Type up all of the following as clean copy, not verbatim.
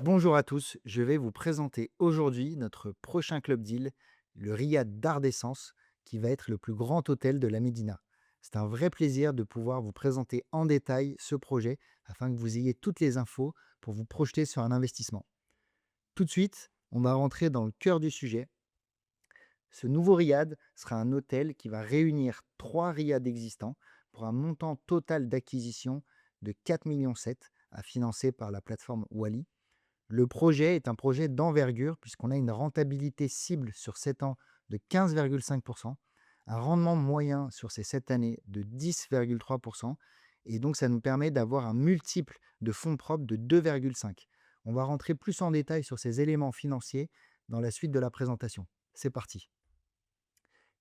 Bonjour à tous, je vais vous présenter aujourd'hui notre prochain club deal, le Riyad d'Ardessens, qui va être le plus grand hôtel de la Médina. C'est un vrai plaisir de pouvoir vous présenter en détail ce projet afin que vous ayez toutes les infos pour vous projeter sur un investissement. Tout de suite, on va rentrer dans le cœur du sujet. Ce nouveau riad sera un hôtel qui va réunir trois riads existants pour un montant total d'acquisition de 4,7 millions à financer par la plateforme Wally. Le projet est un projet d'envergure puisqu'on a une rentabilité cible sur 7 ans de 15,5%, un rendement moyen sur ces 7 années de 10,3%, et donc ça nous permet d'avoir un multiple de fonds propres de 2,5. On va rentrer plus en détail sur ces éléments financiers dans la suite de la présentation. C'est parti.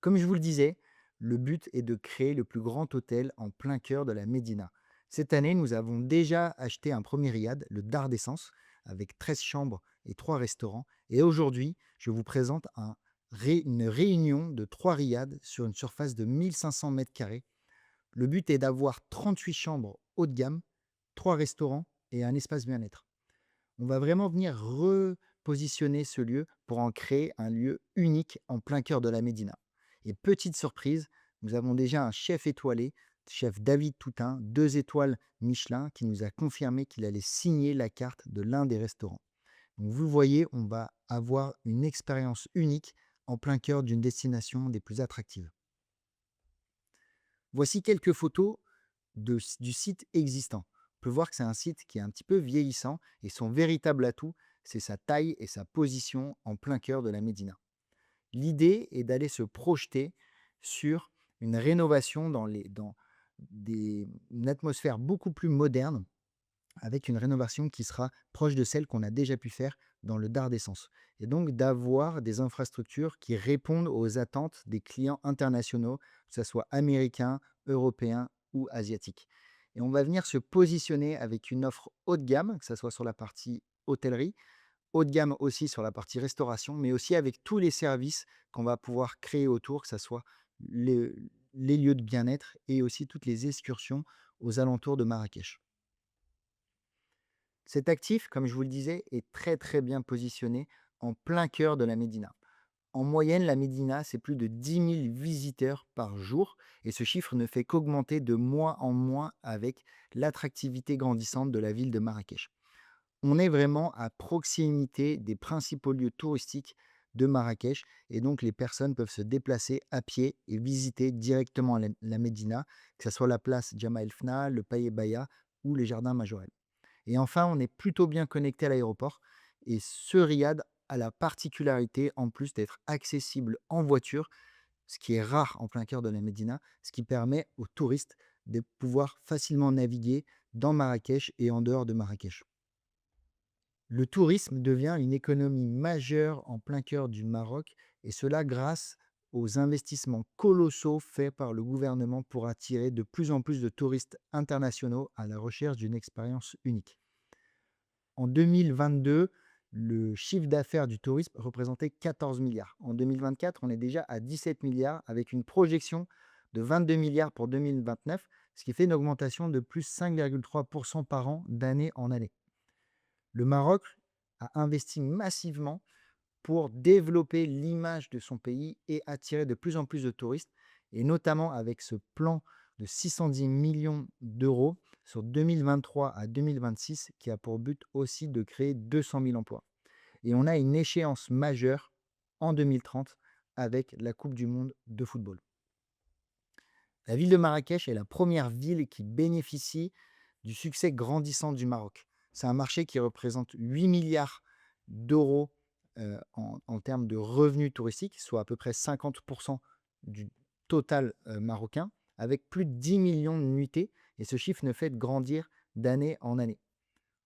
Comme je vous le disais, le but est de créer le plus grand hôtel en plein cœur de la Médina. Cette année, nous avons déjà acheté un premier riad, le Dard d'Essence, avec 13 chambres et 3 restaurants. Et aujourd'hui, je vous présente une réunion de 3 riads sur une surface de 1500 mètres carrés. Le but est d'avoir 38 chambres haut de gamme, 3 restaurants et un espace bien-être. On va vraiment venir repositionner ce lieu pour en créer un lieu unique en plein cœur de la Médina. Et petite surprise, nous avons déjà un chef étoilé, chef David Toutain, 2 étoiles Michelin, qui nous a confirmé qu'il allait signer la carte de l'un des restaurants. Donc vous voyez, on va avoir une expérience unique en plein cœur d'une destination des plus attractives. Voici quelques photos du site existant. On peut voir que c'est un site qui est un petit peu vieillissant et son véritable atout, c'est sa taille et sa position en plein cœur de la Médina. L'idée est d'aller se projeter sur une rénovation une atmosphère beaucoup plus moderne, avec une rénovation qui sera proche de celle qu'on a déjà pu faire dans le Dard d'Essence. Et donc d'avoir des infrastructures qui répondent aux attentes des clients internationaux, que ce soit américains, européens ou asiatiques. Et on va venir se positionner avec une offre haut de gamme, que ce soit sur la partie hôtellerie, haut de gamme aussi sur la partie restauration, mais aussi avec tous les services qu'on va pouvoir créer autour, que ce soit les, les lieux de bien-être et aussi toutes les excursions aux alentours de Marrakech. Cet actif, comme je vous le disais, est très très bien positionné en plein cœur de la Médina. En moyenne, la Médina, c'est plus de 10 000 visiteurs par jour et ce chiffre ne fait qu'augmenter de mois en mois avec l'attractivité grandissante de la ville de Marrakech. On est vraiment à proximité des principaux lieux touristiques de Marrakech et donc les personnes peuvent se déplacer à pied et visiter directement la Médina, que ce soit la place Jemaa el Fna, le Paye Baya ou les jardins Majorel. Et enfin, on est plutôt bien connecté à l'aéroport et ce riad a la particularité, en plus d'être accessible en voiture, ce qui est rare en plein cœur de la Médina, ce qui permet aux touristes de pouvoir facilement naviguer dans Marrakech et en dehors de Marrakech. Le tourisme devient une économie majeure en plein cœur du Maroc, et cela grâce aux investissements colossaux faits par le gouvernement pour attirer de plus en plus de touristes internationaux à la recherche d'une expérience unique. En 2022, le chiffre d'affaires du tourisme représentait 14 milliards. En 2024, on est déjà à 17 milliards avec une projection de 22 milliards pour 2029, ce qui fait une augmentation de plus 5,3% par an d'année en année. Le Maroc a investi massivement pour développer l'image de son pays et attirer de plus en plus de touristes, et notamment avec ce plan de 610 millions d'euros sur 2023 à 2026 qui a pour but aussi de créer 200 000 emplois. Et on a une échéance majeure en 2030 avec la Coupe du monde de football. La ville de Marrakech est la première ville qui bénéficie du succès grandissant du Maroc. C'est un marché qui représente 8 milliards d'euros en termes de revenus touristiques, soit à peu près 50% du total marocain, avec plus de 10 millions de nuitées, et ce chiffre ne fait de grandir d'année en année.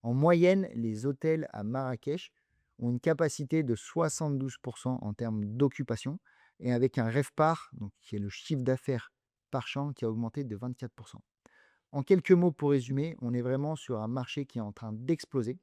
En moyenne, les hôtels à Marrakech ont une capacité de 72% en termes d'occupation, et avec un RevPAR, donc qui est le chiffre d'affaires par chambre, qui a augmenté de 24%. En quelques mots pour résumer, on est vraiment sur un marché qui est en train d'exploser,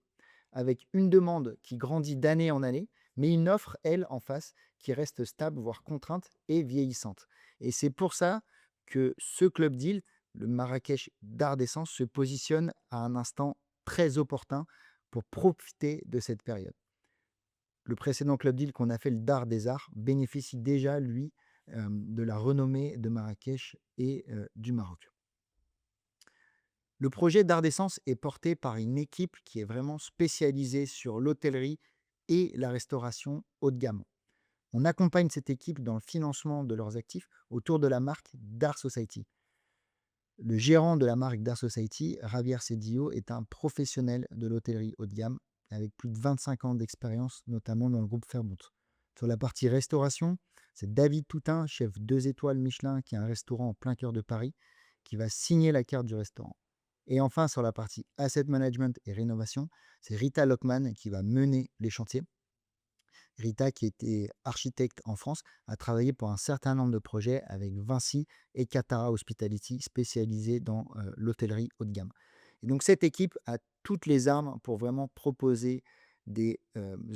avec une demande qui grandit d'année en année, mais une offre, elle, en face, qui reste stable, voire contrainte et vieillissante. Et c'est pour ça que ce club deal, le Marrakech d'Art d'Essence, se positionne à un instant très opportun pour profiter de cette période. Le précédent club deal qu'on a fait, le Dar des Arts, bénéficie déjà, lui, de la renommée de Marrakech et du Maroc. Le projet d'Art d'Essence est porté par une équipe qui est vraiment spécialisée sur l'hôtellerie et la restauration haut de gamme. On accompagne cette équipe dans le financement de leurs actifs autour de la marque Dar Society. Le gérant de la marque Dar Society, Javier Cedillo, est un professionnel de l'hôtellerie haut de gamme avec plus de 25 ans d'expérience, notamment dans le groupe Fairmont. Sur la partie restauration, c'est David Toutain, chef 2 étoiles Michelin, qui a un restaurant en plein cœur de Paris, qui va signer la carte du restaurant. Et enfin, sur la partie asset management et rénovation, c'est Rita Lockman qui va mener les chantiers. Rita, qui était architecte en France, a travaillé pour un certain nombre de projets avec Vinci et Catara Hospitality, spécialisés dans l'hôtellerie haut de gamme. Et donc cette équipe a toutes les armes pour vraiment proposer des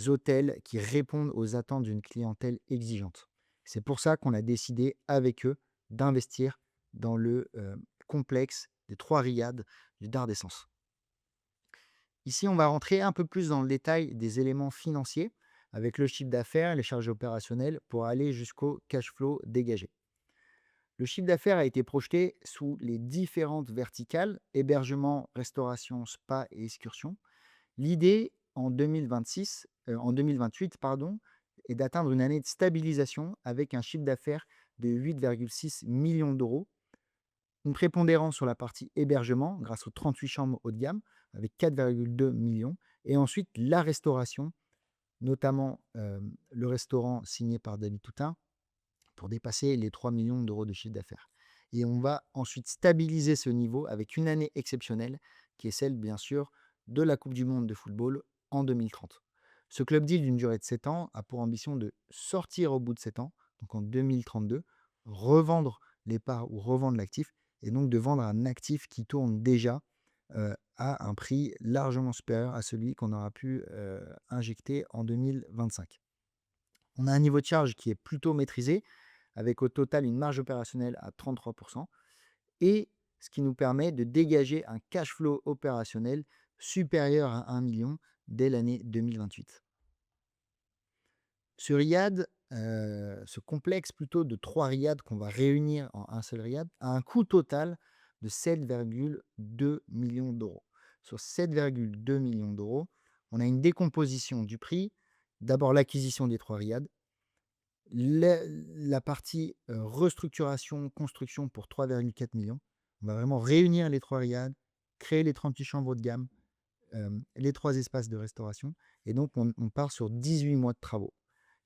hôtels qui répondent aux attentes d'une clientèle exigeante. C'est pour ça qu'on a décidé avec eux d'investir dans le complexe des 3 riad du Dard d'Essence. Ici, on va rentrer un peu plus dans le détail des éléments financiers avec le chiffre d'affaires, les charges opérationnelles pour aller jusqu'au cash flow dégagé. Le chiffre d'affaires a été projeté sous les différentes verticales, hébergement, restauration, spa et excursion. L'idée en 2028, pardon, est d'atteindre une année de stabilisation avec un chiffre d'affaires de 8,6 millions d'euros, une prépondérance sur la partie hébergement grâce aux 38 chambres haut de gamme avec 4,2 millions et ensuite la restauration, notamment le restaurant signé par David Toutain pour dépasser les 3 millions d'euros de chiffre d'affaires. Et on va ensuite stabiliser ce niveau avec une année exceptionnelle qui est celle, bien sûr, de la Coupe du monde de football en 2030. Ce club deal d'une durée de 7 ans a pour ambition de sortir au bout de 7 ans, donc en 2032, revendre les parts ou revendre l'actif, et donc de vendre un actif qui tourne déjà à un prix largement supérieur à celui qu'on aura pu injecter en 2025. On a un niveau de charge qui est plutôt maîtrisé, avec au total une marge opérationnelle à 33%, et ce qui nous permet de dégager un cash flow opérationnel supérieur à 1 million dès l'année 2028. Ce riad, ce complexe plutôt de 3 riads qu'on va réunir en un seul riad, a un coût total de 7,2 millions d'euros. Sur 7,2 millions d'euros, on a une décomposition du prix. D'abord l'acquisition des 3 riads, la partie restructuration, construction pour 3,4 millions. On va vraiment réunir les 3 riads, créer les 38 chambres haut de gamme, les 3 espaces de restauration, et donc on part sur 18 mois de travaux.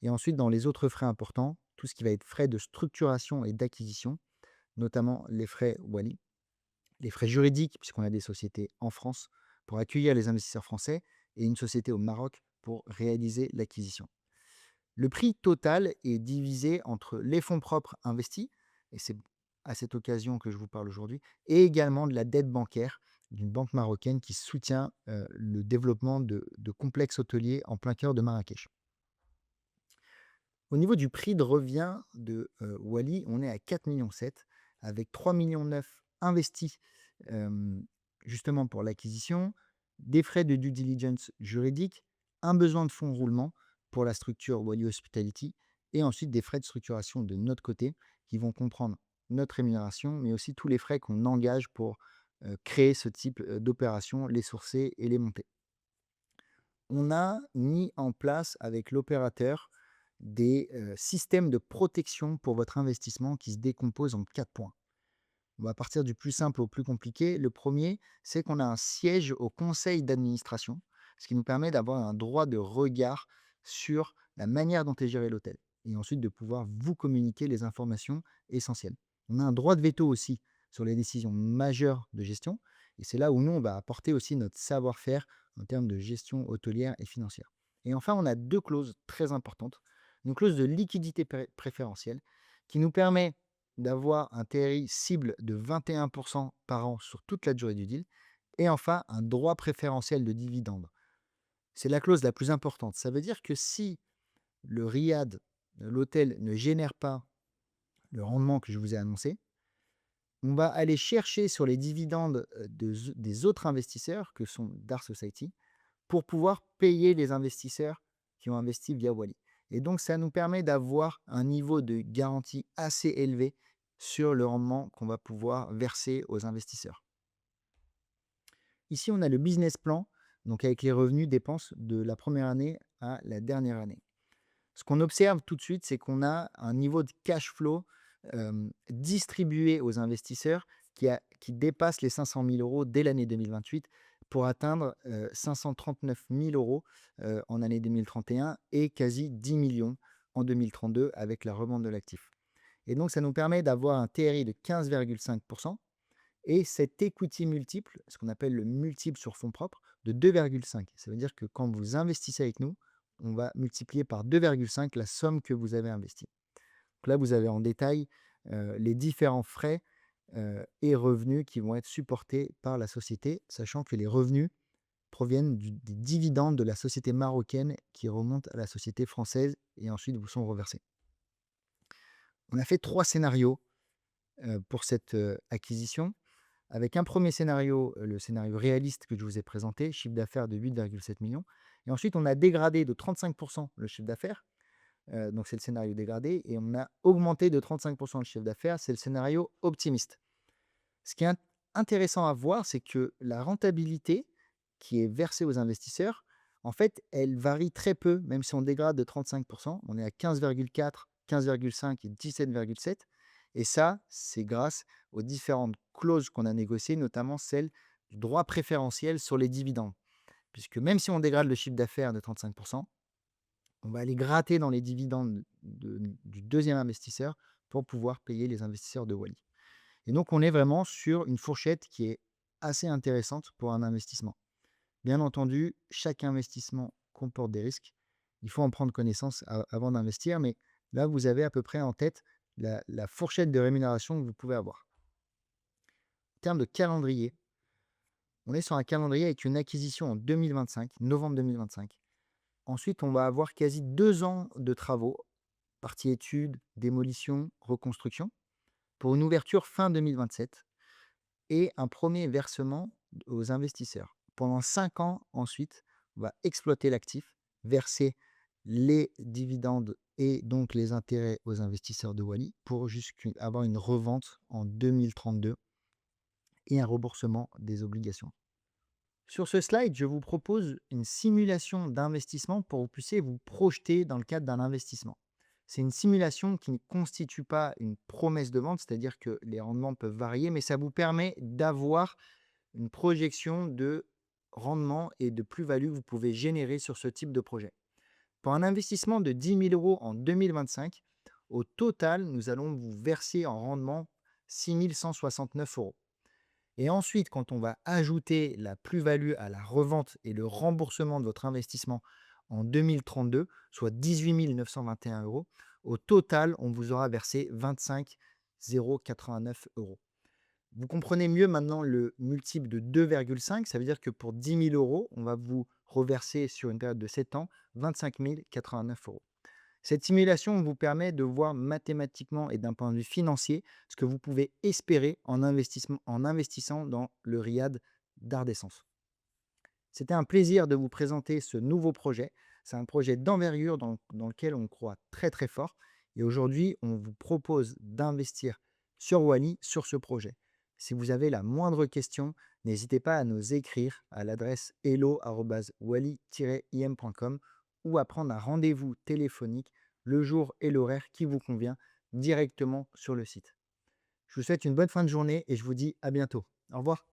Et ensuite, dans les autres frais importants, tout ce qui va être frais de structuration et d'acquisition, notamment les frais Wally, les frais juridiques, puisqu'on a des sociétés en France pour accueillir les investisseurs français et une société au Maroc pour réaliser l'acquisition. Le prix total est divisé entre les fonds propres investis, et c'est à cette occasion que je vous parle aujourd'hui, et également de la dette bancaire d'une banque marocaine qui soutient le développement de complexes hôteliers en plein cœur de Marrakech. Au niveau du prix de revient de Wally, on est à 4,7 millions avec 3,9 millions investis euh, justement pour l'acquisition, des frais de due diligence juridique, un besoin de fonds de roulement pour la structure Wally Hospitality et ensuite des frais de structuration de notre côté qui vont comprendre notre rémunération, mais aussi tous les frais qu'on engage pour créer ce type d'opération, les sourcer et les monter. On a mis en place avec l'opérateur des systèmes de protection pour votre investissement qui se décomposent en 4 points. On va partir du plus simple au plus compliqué. Le premier, c'est qu'on a un siège au conseil d'administration, ce qui nous permet d'avoir un droit de regard sur la manière dont est géré l'hôtel et ensuite de pouvoir vous communiquer les informations essentielles. On a un droit de veto aussi sur les décisions majeures de gestion et c'est là où nous, on va apporter aussi notre savoir-faire en termes de gestion hôtelière et financière. Et enfin, on a 2 clauses très importantes. Une clause de liquidité préférentielle qui nous permet d'avoir un TRI cible de 21% par an sur toute la durée du deal et enfin un droit préférentiel de dividende. C'est la clause la plus importante. Ça veut dire que si le riad, l'hôtel ne génère pas le rendement que je vous ai annoncé, on va aller chercher sur les dividendes des autres investisseurs que sont Dar Society pour pouvoir payer les investisseurs qui ont investi via Wally. Et donc, ça nous permet d'avoir un niveau de garantie assez élevé sur le rendement qu'on va pouvoir verser aux investisseurs. Ici, on a le business plan, donc avec les revenus dépenses de la première année à la dernière année. Ce qu'on observe tout de suite, c'est qu'on a un niveau de cash flow distribué aux investisseurs qui dépasse les 500 000 euros dès l'année 2028 pour atteindre 539 000 euros en année 2031 et quasi 10 millions en 2032 avec la revente de l'actif. Et donc, ça nous permet d'avoir un TRI de 15,5% et cet equity multiple, ce qu'on appelle le multiple sur fonds propres, de 2,5. Ça veut dire que quand vous investissez avec nous, on va multiplier par 2,5 la somme que vous avez investie. Donc là, vous avez en détail les différents frais et revenus qui vont être supportés par la société, sachant que les revenus proviennent des dividendes de la société marocaine qui remontent à la société française et ensuite vous sont reversés. On a fait 3 scénarios pour cette acquisition. Avec un premier scénario, le scénario réaliste que je vous ai présenté, chiffre d'affaires de 8,7 millions. Et ensuite, on a dégradé de 35% le chiffre d'affaires. Donc, c'est le scénario dégradé. Et on a augmenté de 35% le chiffre d'affaires. C'est le scénario optimiste. Ce qui est intéressant à voir, c'est que la rentabilité qui est versée aux investisseurs, en fait, elle varie très peu, même si on dégrade de 35%. On est à 15,4, 15,5 et 17,7. Et ça, c'est grâce aux différentes clauses qu'on a négociées, notamment celle du droit préférentiel sur les dividendes. Puisque même si on dégrade le chiffre d'affaires de 35%, on va aller gratter dans les dividendes du deuxième investisseur pour pouvoir payer les investisseurs de Wally. Et donc, on est vraiment sur une fourchette qui est assez intéressante pour un investissement. Bien entendu, chaque investissement comporte des risques. Il faut en prendre connaissance avant d'investir, mais là, vous avez à peu près en tête la fourchette de rémunération que vous pouvez avoir. En termes de calendrier, on est sur un calendrier avec une acquisition en 2025, novembre 2025. Ensuite, on va avoir quasi 2 ans de travaux, partie études, démolition, reconstruction, pour une ouverture fin 2027 et un premier versement aux investisseurs. Pendant 5 ans ensuite, on va exploiter l'actif, verser les dividendes et donc les intérêts aux investisseurs de Wally pour avoir une revente en 2032 et un remboursement des obligations. Sur ce slide, je vous propose une simulation d'investissement pour que vous puissiez vous projeter dans le cadre d'un investissement. C'est une simulation qui ne constitue pas une promesse de vente, c'est-à-dire que les rendements peuvent varier, mais ça vous permet d'avoir une projection de rendement et de plus-value que vous pouvez générer sur ce type de projet. Pour un investissement de 10 000 euros en 2025, au total, nous allons vous verser en rendement 6 169 euros. Et ensuite, quand on va ajouter la plus-value à la revente et le remboursement de votre investissement en 2032, soit 18 921 euros, au total, on vous aura versé 25 089 euros. Vous comprenez mieux maintenant le multiple de 2,5, ça veut dire que pour 10 000 euros, on va vous reverser sur une période de 7 ans 25 089 euros. Cette simulation vous permet de voir mathématiquement et d'un point de vue financier ce que vous pouvez espérer en investissant dans le Riad d'Ardessence. C'était un plaisir de vous présenter ce nouveau projet. C'est un projet d'envergure dans lequel on croit très très fort. Et aujourd'hui, on vous propose d'investir sur Wally sur ce projet. Si vous avez la moindre question, n'hésitez pas à nous écrire à l'adresse hello@wally-im.com ou à prendre un rendez-vous téléphonique le jour et l'horaire qui vous convient directement sur le site. Je vous souhaite une bonne fin de journée et je vous dis à bientôt. Au revoir.